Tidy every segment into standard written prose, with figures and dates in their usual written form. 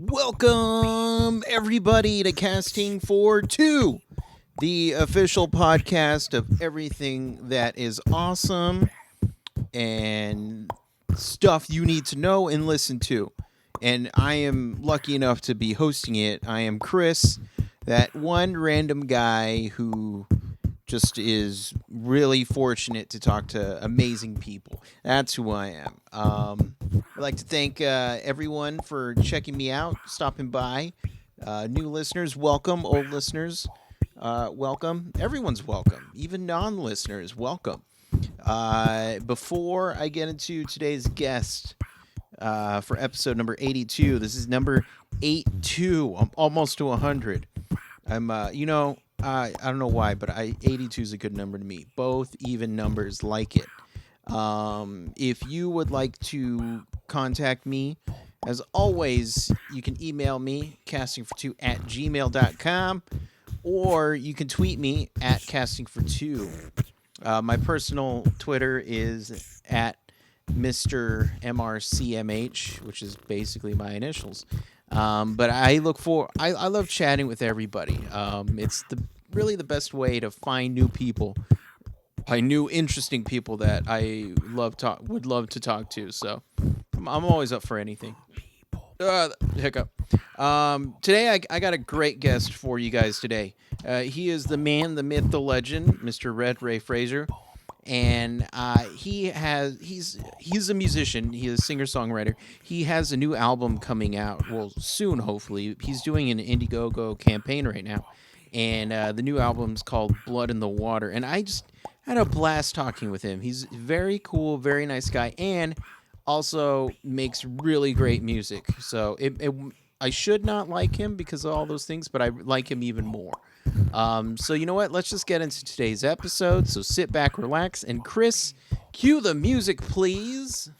Welcome, everybody, to Casting for Two, the official podcast of everything that is awesome and stuff you need to know and listen to. And I am lucky enough to be hosting it. I am Chris, that one random guy who just is really fortunate to talk to amazing people. That's who I am. I'd like to thank everyone for checking me out, stopping by. New listeners, welcome. Old listeners, welcome. Everyone's welcome. Even non-listeners, welcome. Before I get into today's guest for episode number 82, this is number 82. I'm almost to 100. I'm, I don't know why, but 82 is a good number to me. Both even numbers like it. If you would like to contact me, as always, you can email me, castingfor2@gmail.com, or you can tweet me at castingfor2. My personal Twitter is at Mr. MRCMH, which is basically my initials. But I love chatting with everybody. It's really the best way to find new people, new interesting people that I would love to talk to. So I'm always up for anything. Hiccup. Today I got a great guest for you guys today. He is the man, the myth, the legend, Mr. Redray Frazier. And he's a musician. He is a singer-songwriter. He has a new album coming out, well, soon, hopefully. He's doing an Indiegogo campaign right now. And the new album's called Blood in the Water. And I just had a blast talking with him. He's very cool, very nice guy, and also makes really great music. So I should not like him because of all those things, but I like him even more. So you know what? Let's just get into today's episode. So sit back, relax, and Chris, cue the music, please.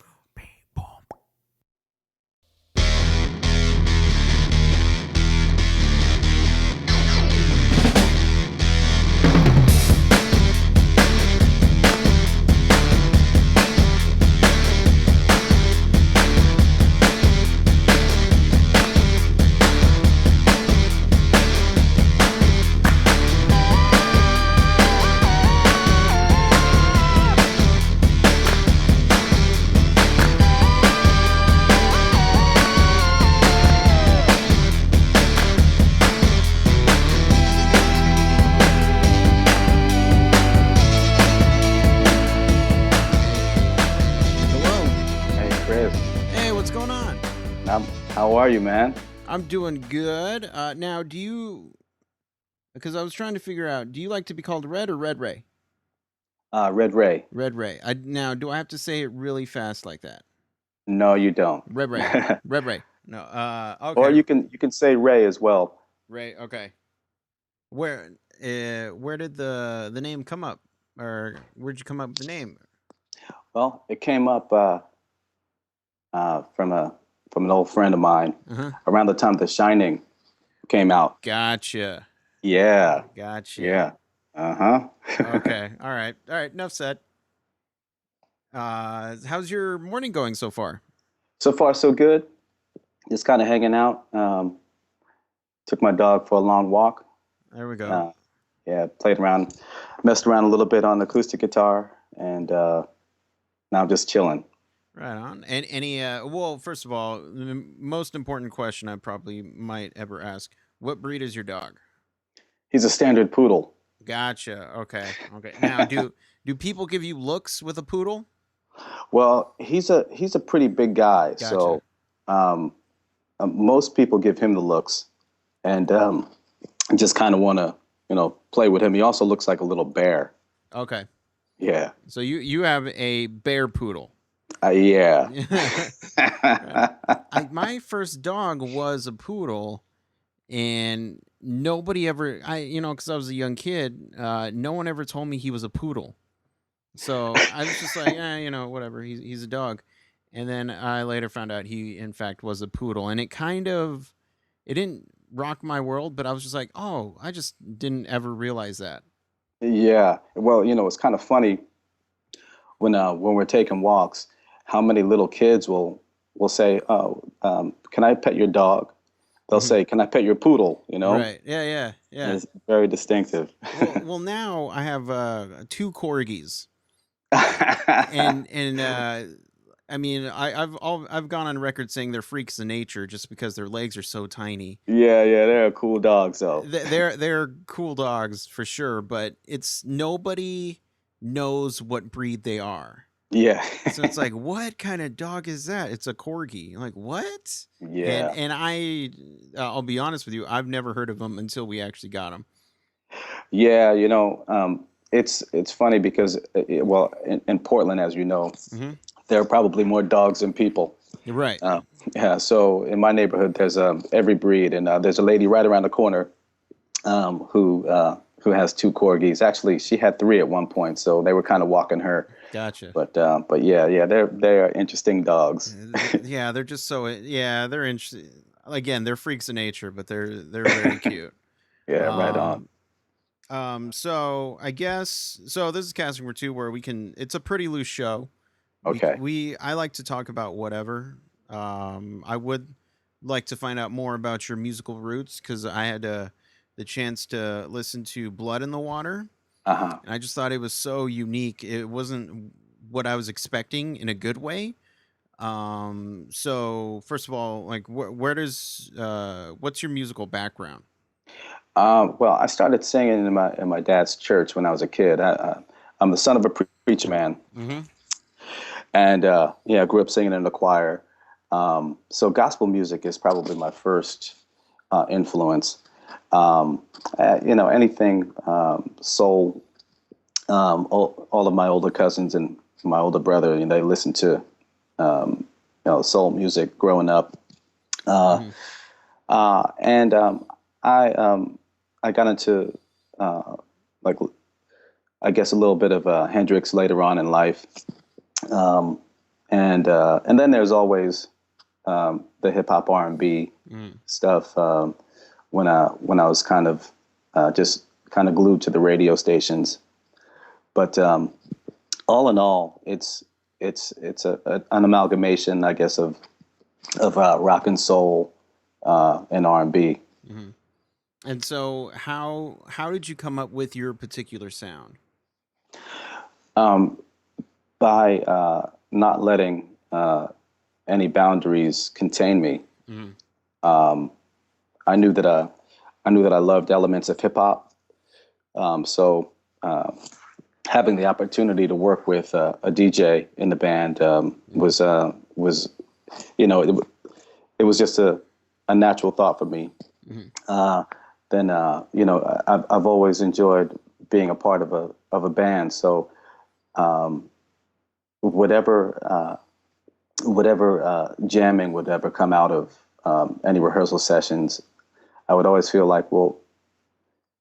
How are you, man? I'm doing good. Now, because I was trying to figure out, do you like to be called Red or Red Ray? Red Ray. Red Ray. Now, do I have to say it really fast like that? No, you don't. Red Ray. Red Ray. No. Okay. Or you can say Ray as well. Ray. Okay. Where did the name come up, or where'd you come up with the name? Well, it came up from an old friend of mine around the time The Shining came out. Gotcha. Yeah. Gotcha. Yeah. Okay. All right. Enough said. How's your morning going so far? So far, so good. Just kind of hanging out. Took my dog for a long walk. There we go. Played around, messed around a little bit on the acoustic guitar, and now I'm just chilling. Right on. And well, first of all, the most important question I probably might ever ask: what breed is your dog? He's a standard poodle. Gotcha. Okay. Now, do people give you looks with a poodle? Well, he's a pretty big guy, Gotcha. So most people give him the looks, and just kind of want to play with him. He also looks like a little bear. Okay. Yeah. So you have a bear poodle. Yeah. My first dog was a poodle, and nobody ever, because I was a young kid, no one ever told me he was a poodle. So I was just like, whatever, he's a dog. And then I later found out he, in fact, was a poodle. And it didn't rock my world, but I was just like, oh, I just didn't ever realize that. Yeah. Well, it's kind of funny when we're taking walks, how many little kids will say, "Oh, can I pet your dog?" they'll say, "Can I pet your poodle?" You know, Right. Yeah, yeah, and yeah. it's very distinctive. Well, now I have two corgis, and I mean, I've gone on record saying they're freaks of nature just because their legs are so tiny. Yeah, yeah, they're cool dogs, though. They're cool dogs for sure, but it's nobody knows what breed they are. Yeah, So it's like, what kind of dog is that? It's a corgi. I'm like, what? And yeah, and I'll be honest with you, I've never heard of them until we actually got them. yeah. It's funny because well, in Portland, as you know, Hmm. there are probably more dogs than people. You're right. Yeah, so in my neighborhood, there's every breed, and there's a lady right around the corner who has two corgis. Actually, she had three at one point, so they were kind of walking her. Gotcha. But yeah, yeah, they're interesting dogs. Yeah, they're just so yeah, they're interesting. Again, they're freaks of nature, but they're very cute. Yeah, right on. Um, so I guess so. This is casting for two, where we can. It's a pretty loose show. Okay. I like to talk about whatever. I would like to find out more about your musical roots because I had the chance to listen to Blood in the Water, Uh-huh. and I just thought it was so unique. It wasn't what I was expecting in a good way. So first of all, like where does what's your musical background? Well, I started singing in my dad's church when I was a kid. I'm the son of a preacher man, Mm-hmm. and yeah, I grew up singing in the choir. So gospel music is probably my first influence. Anything soul. All of my older cousins and my older brother, they listen to soul music growing up. Uh, Mm-hmm. and I got into like I guess a little bit of Hendrix later on in life, and then there's always the hip hop R&B Mm-hmm. stuff. When I was kind of just kind of glued to the radio stations, but all in all, an amalgamation, I guess, of rock and soul and R&B. Mm-hmm. And so how did you come up with your particular sound? Um, by not letting any boundaries contain me. Mm-hmm. Um, I knew that I loved elements of hip hop. So having the opportunity to work with a DJ in the band was it was just a natural thought for me. Mm-hmm. Then I've always enjoyed being a part of a band. So whatever jamming would ever come out of any rehearsal sessions, I would always feel like, well,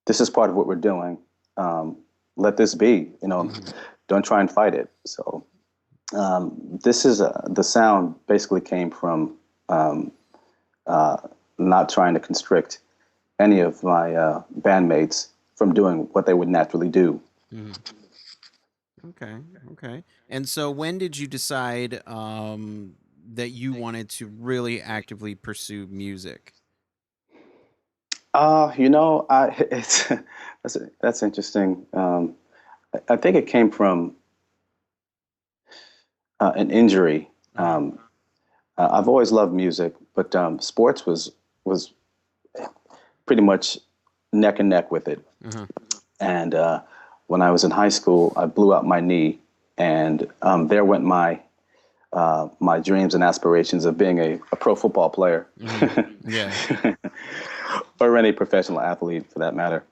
this is part of what we're doing. Let this be, Mm-hmm. don't try and fight it. So this is the sound basically came from not trying to constrict any of my bandmates from doing what they would naturally do. Mm-hmm. Okay, okay. And so when did you decide that you wanted to really actively pursue music? It's that's interesting. I think it came from an injury. Uh-huh. I've always loved music, but sports was pretty much neck and neck with it. Uh-huh. And when I was in high school, I blew out my knee, and there went my dreams and aspirations of being a pro football player, Mm-hmm. Yeah. or any professional athlete for that matter.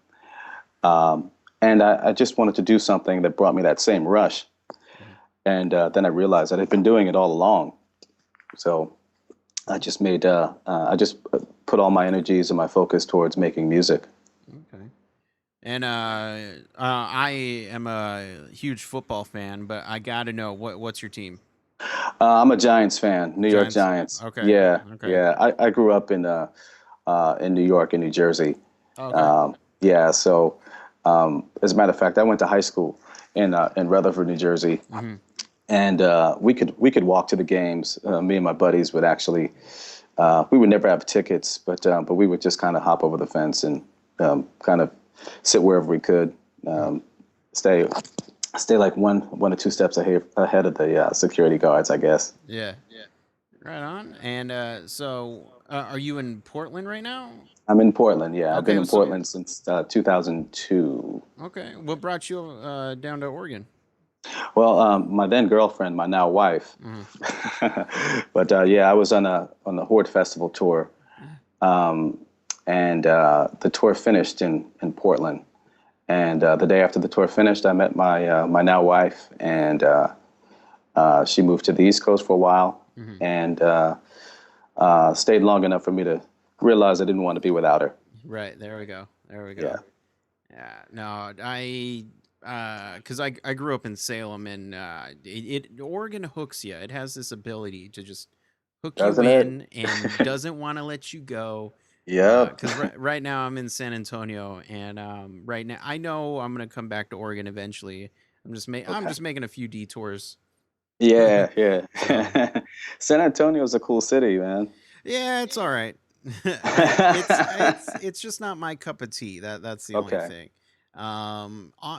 And I just wanted to do something that brought me that same rush. And then I realized that I'd been doing it all along. So I just put all my energies and my focus towards making music. Okay. And I am a huge football fan, but I got to know what's your team? I'm a Giants fan, New York Giants. Giants. Okay. Yeah, Okay. yeah. I grew up in New York and New Jersey. Okay. Yeah, so as a matter of fact, I went to high school in Rutherford, New Jersey, Mm-hmm. and we could walk to the games. Me and my buddies would actually We would never have tickets, but we would just kind of hop over the fence and kind of sit wherever we could, stay stay like one or two steps ahead of the security guards, I guess. Yeah. Right on. And are you in Portland right now? I'm in Portland. Yeah, I've been Okay. in Portland since 2002. Okay. What brought you down to Oregon? Well, my then girlfriend, my now wife, Hmm. but yeah, I was on a Horde Festival tour, um, and the tour finished in Portland. And the day after the tour finished, I met my now wife, and she moved to the East Coast for a while, Hmm. and stayed long enough for me to realize I didn't want to be without her. Right. There we go. There we Yeah, go. Yeah. No, because I grew up in Salem, and Oregon hooks you. It has this ability to just hook you doesn't it? in and doesn't want to let you go. Yep. Because right now I'm in San Antonio, and right now I know I'm gonna come back to Oregon eventually. I'm Okay. just making a few detours. Yeah, So yeah. San Antonio's a cool city, man. yeah, it's all right. It's just not my cup of tea. That's the only Okay. thing.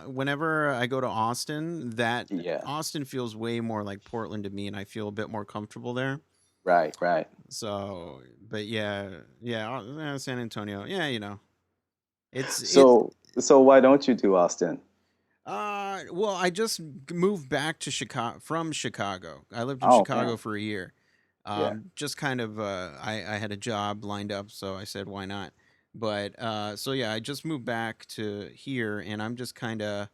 Whenever I go to Austin, that Yeah. Austin feels way more like Portland to me, and I feel a bit more comfortable there. Right, right. So, but yeah, San Antonio, yeah, it's. So why don't you do Austin? Well, I just moved back to Chicago from Chicago. I lived in Oh Chicago man. for a year. Yeah. Just kind of, I had a job lined up, so I said, why not? But so yeah, I just moved back to here, and I'm just kind of,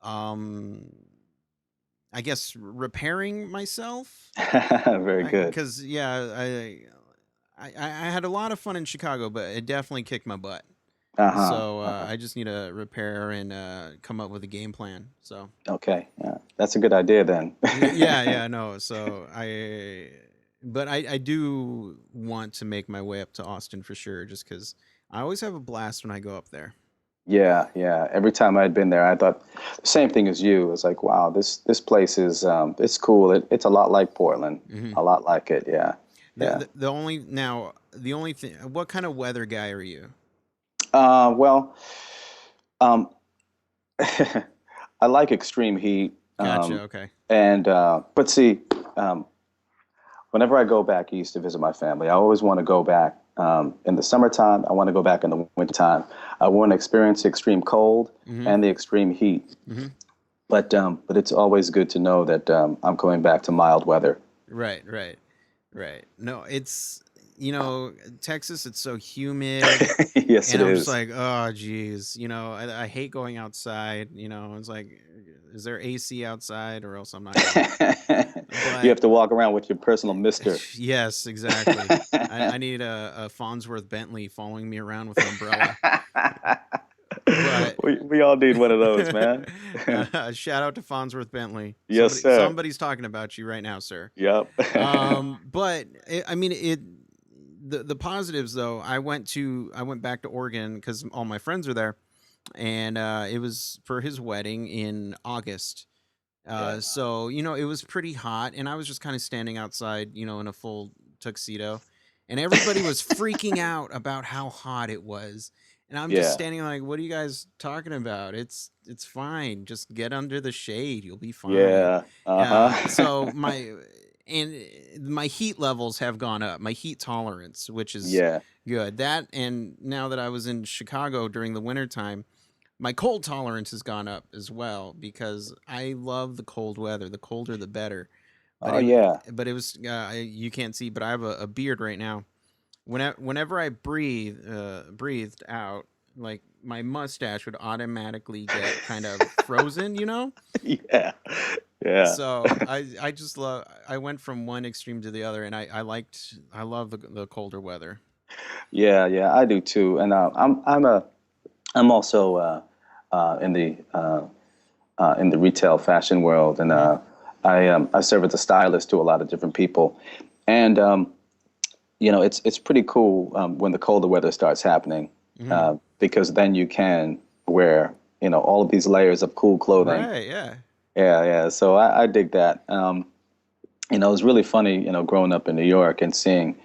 um, I guess, repairing myself. Very good. Because yeah, I had a lot of fun in Chicago, but it definitely kicked my butt. Uh-huh. So Uh-huh. I just need to repair and come up with a game plan. So Okay. Yeah. That's a good idea then. yeah, no. But I do want to make my way up to Austin for sure, just because I always have a blast when I go up there. Yeah, yeah. Every time I'd been there, I thought the same thing as you. It's like, wow, this place is it's cool. It's a lot like Portland. Hmm. A lot like it. Yeah. Yeah. The only thing, what kind of weather guy are you? Well, um, I like extreme heat. Gotcha. Okay. And but see, um, whenever I go back east to visit my family, I always want to go back in the summertime. I want to go back in the wintertime. I want to experience the extreme cold Hmm. and the extreme heat. Hmm. But it's always good to know that I'm going back to mild weather. Right. Right. Right. No, it's Texas. It's so humid. Yes, And it I'm just is. like, oh, geez, I hate going outside. It's like, is there AC outside, or else I'm not gonna. You But have to walk around with your personal mister. yes, exactly. I need a Farnsworth Bentley following me around with an umbrella. But We all need one of those, man. shout out to Farnsworth Bentley. Yes, sir. Somebody's talking about you right now, sir. Yep. But I mean, the positives though, I went back to Oregon because all my friends are there, and it was for his wedding in August. Yeah. So it was pretty hot, and I was just kind of standing outside, in a full tuxedo, and everybody was freaking out about how hot it was, and I'm just Yeah. standing like, "What are you guys talking about? It's fine. Just get under the shade. You'll be fine." Yeah. Uh-huh. So my heat levels have gone up. My heat tolerance, which is Yeah. good. That, and now that I was in Chicago during the wintertime, my cold tolerance has gone up as well because I love the cold weather. The colder, the better. But Oh yeah. it was you can't see, but I have a beard right now. Whenever I breathed out, like my mustache would automatically get kind of frozen. Yeah. Yeah. So I just love. I went from one extreme to the other, and I love the colder weather. Yeah, yeah, I do too. And I'm also in the retail fashion world, and Hmm. I serve as a stylist to a lot of different people, and it's pretty cool when the colder weather starts happening, Hmm. because then you can wear all of these layers of cool clothing. Right. Yeah. Yeah, yeah. So I dig that. it was really funny, growing up in New York and seeing,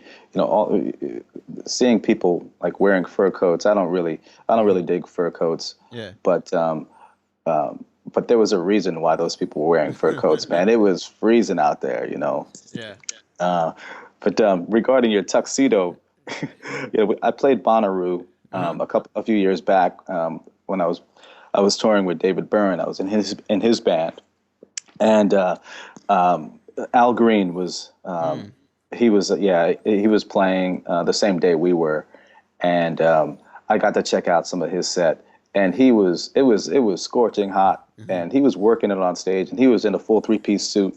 seeing people like wearing fur coats. I don't really dig fur coats, Yeah. but but there was a reason why those people were wearing fur coats, man. It was freezing out there. Yeah. Uh, but regarding your tuxedo, I played Bonnaroo Uh-huh. a few years back when I was touring with David Byrne. I was in his band, and Al Green was Mm. he was playing the same day we were, and I got to check out some of his set, and it was scorching hot, Mhm. and he was working it on stage, and he was in a full three-piece suit,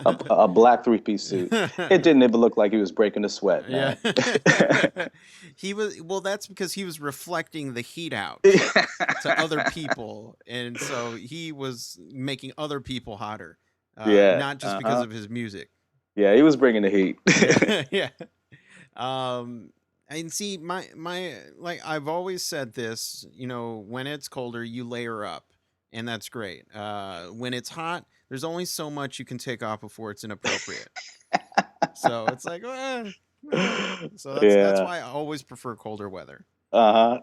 a black three-piece suit. It didn't even look like he was breaking a sweat, Yeah. man. He was, well, that's because he was reflecting the heat out to other people, and so he was making other people hotter, Yeah, not just because uh-huh. of his music. Yeah, he was bringing the heat. Yeah. Yeah. Um, and see, my like I've always said this, when it's colder, you layer up, and that's great. When it's hot, there's only so much you can take off before it's inappropriate. So it's like, so that's Yeah. why I always prefer colder weather. Uh-huh.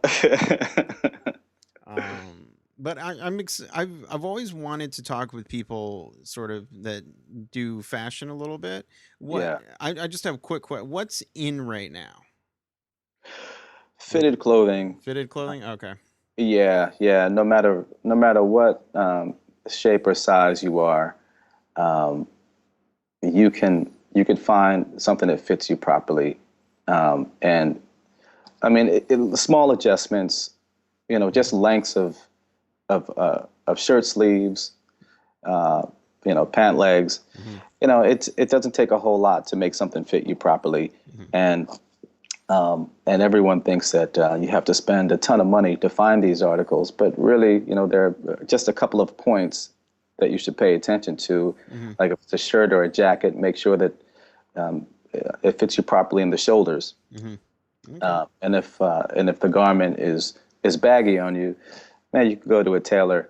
But I've always wanted to talk with people sort of that do fashion a little bit. What Yeah. I just have a quick question. What's in right now? Like Fitted clothing. fitted clothing? Okay. Yeah, yeah. No matter what shape or size you are, um, you can find something that fits you properly. And I mean, small adjustments, just lengths of shirt sleeves, uh, pant legs. Hmm. It doesn't take a whole lot to make something fit you properly, Hmm. and and everyone thinks that you have to spend a ton of money to find these articles, but really, there are just a couple of points that you should pay attention to. Hmm. Like if it's a shirt or a jacket, make sure that um, it fits you properly in the shoulders. Hmm. Okay. And if the garment is baggy on you, man, you can go to a tailor,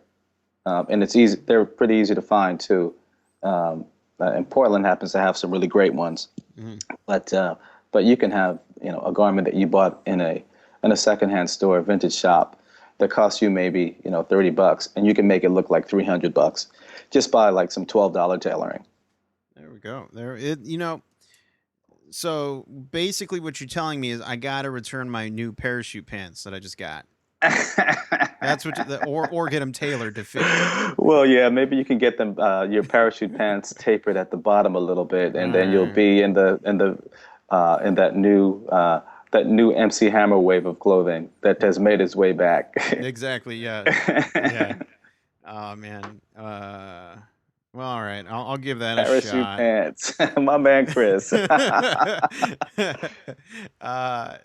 and it's easy. They're pretty easy to find too. Um, and Portland happens to have some really great ones. Hmm. But you can have a garment that you bought in a secondhand store, vintage shop, that costs you maybe $30, and you can make it look like $300 just by like some $12 tailoring. There we go. So basically what you're telling me is I got to return my new parachute pants that I just got. That's or get them tailored to fit. Well, yeah, maybe you can get them your parachute pants tapered at the bottom a little bit, and then you'll Uh, be in that new MC Hammer wave of clothing that has made its way back. exactly. Yeah. Yeah. Oh man. Well, all right. I'll give that a Parachute shot. pants, my man Chris. uh,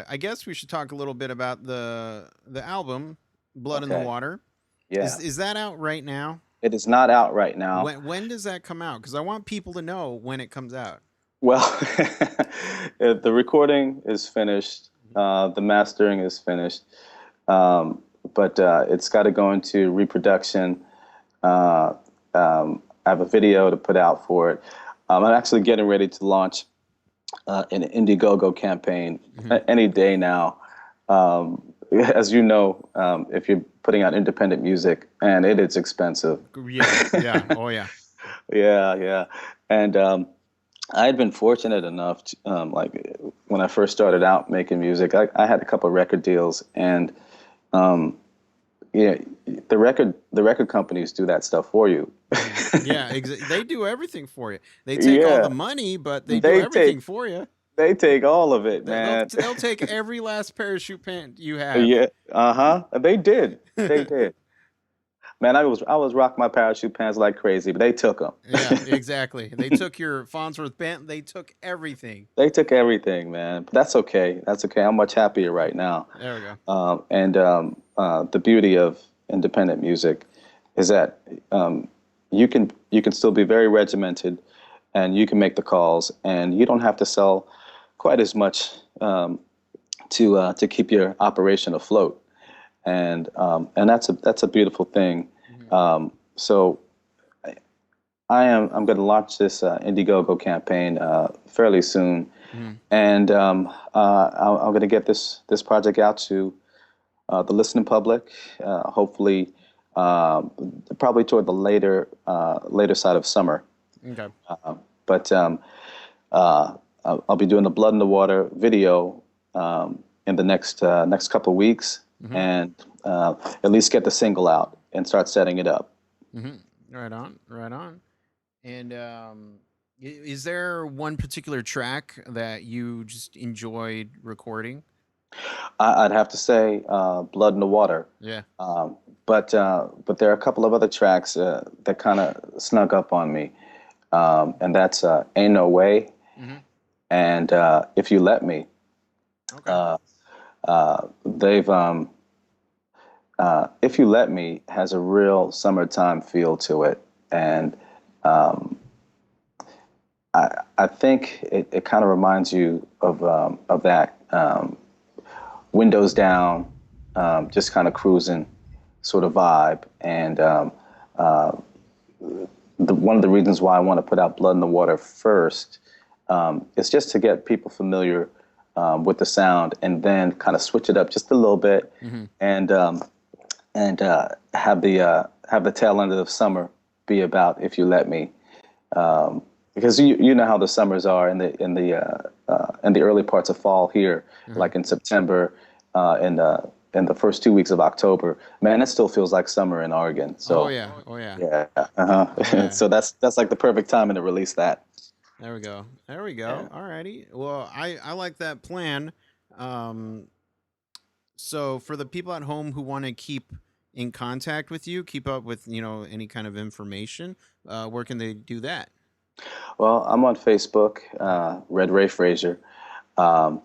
I guess we should talk a little bit about the album Blood in the Okay, Water. Is yeah, is that out right now? it is not out right now. When does that come out? Because I want people to know when it comes out. Well, the recording is finished, the mastering is finished, but it's got to go into reproduction. I have a video to put out for it. I'm actually getting ready to launch an Indiegogo campaign Hmm. any day now. Um, as you know, if you're putting out independent music, and it is expensive. Yeah. Yeah. Oh yeah. Yeah, yeah. And I had been fortunate enough to, like when I first started out making music, I had a couple of record deals, and um, yeah, the record companies do that stuff for you. Hmm. Yeah. They do everything for you. They take all the Yeah, money, but they do they everything take for you. they take all of it, They'll man. they'll take every last parachute pant you have. Yeah, uh-huh. They did. Man, I was rocking my parachute pants like crazy, but they took them. Yeah, exactly. They took your Farnsworth band. They took everything. They took everything, man. But that's okay. That's okay. I'm much happier right now. There we go. And the beauty of independent music is that you can still be very regimented, and you can make the calls, and you don't have to sell quite as much to keep your operation afloat. And that's a beautiful thing. Mhm. So I'm going to launch this Indiegogo campaign fairly soon, Mhm. and I'm going to get this project out to the listening public. Hopefully, probably toward the later side of summer. Okay. But I'll be doing the Blood in the Water video in the next couple of weeks, Mhm. and at least get the single out and start setting it up. Mhm. Right on. Right on. And is there one particular track that you just enjoyed recording? I'd have to say Blood in the Water. Yeah. But there are a couple of other tracks that kind of snuck up on me, and that's "Ain't No Way" Mhm. and "If You Let Me." Okay. They've "If You Let Me" has a real summertime feel to it, and I think it kind of reminds you of that windows down, just kind of cruising sort of vibe, and one of the reasons why I want to put out Blood in the Water first is just to get people familiar with the sound, and then kind of switch it up just a little bit, Mhm. and have the tail end of the summer be about "If You Let Me," because you know how the summers are in the early parts of fall here, Mhm. like in September, in the first 2 weeks of October. Man, it still feels like summer in Oregon. Oh So yeah. Oh yeah. yeah, Oh yeah. so that's like the perfect timing to release that. There we go. There we Yeah. go. Alrighty. Well, I like that plan. Um, so for the people at home who want to keep in contact with you, keep up with any kind of information, where can they do that? Well, I'm on Facebook, Redray Frazier. Um,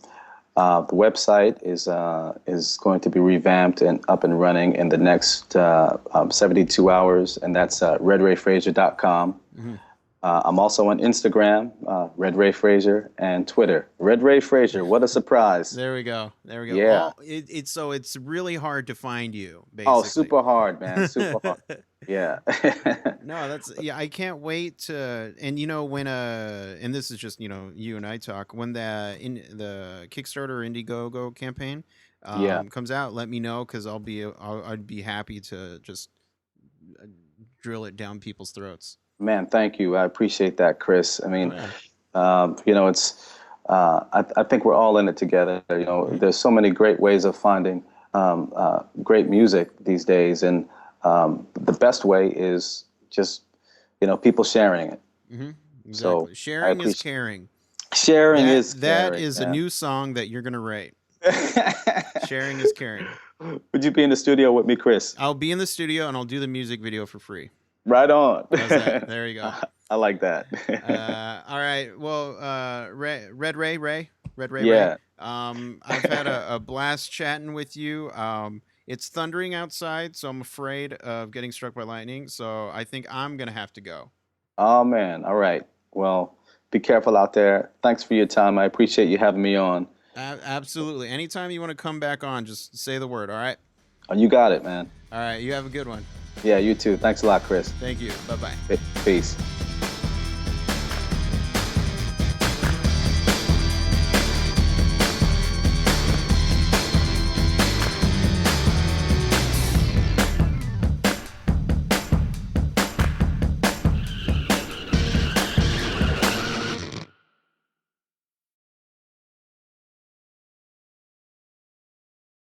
the website is going to be revamped and up and running in the next 72 hours, and that's redrayfrazier.com. Hmm. I'm also on Instagram, Redray Frazier, and Twitter, Redray Frazier. What a surprise! There we go. There we go. Yeah. All it's so it's really hard to find you, Oh, basically. super hard, man. Super hard. Yeah. No, that's yeah. I can't wait to, and when and this is just you and I talk when the Kickstarter Indiegogo campaign Yeah. comes out. Let me know because I'd be happy to just uh, drill it down people's throats. Man, thank you. I appreciate that, Chris. I Oh mean, yeah. it's I think we're all in it together. Mhm. There's so many great ways of finding great music these days, and the best way is just people sharing it. Mhm. So Exactly. I Sharing is appreciate caring. sharing is That caring, is a man. new song that you're gonna write. Sharing is caring. Would you be in the studio with me, Chris? I'll be in the studio and I'll do the music video for free. Right on. How's that? There you go. I like that. All right. Well, Red Ray. Yeah. I've had a blast chatting with you. It's thundering outside, so I'm afraid of getting struck by lightning. So I think I'm gonna have to go. Oh man. All right. Well, be careful out there. Thanks for your time. I appreciate you having me on. Absolutely. Anytime you want to come back on, just say the word. All right. Oh, you got it, man. All right. You have a good one. Yeah, you too. Thanks a lot, Chris. Thank you. Bye bye. Peace.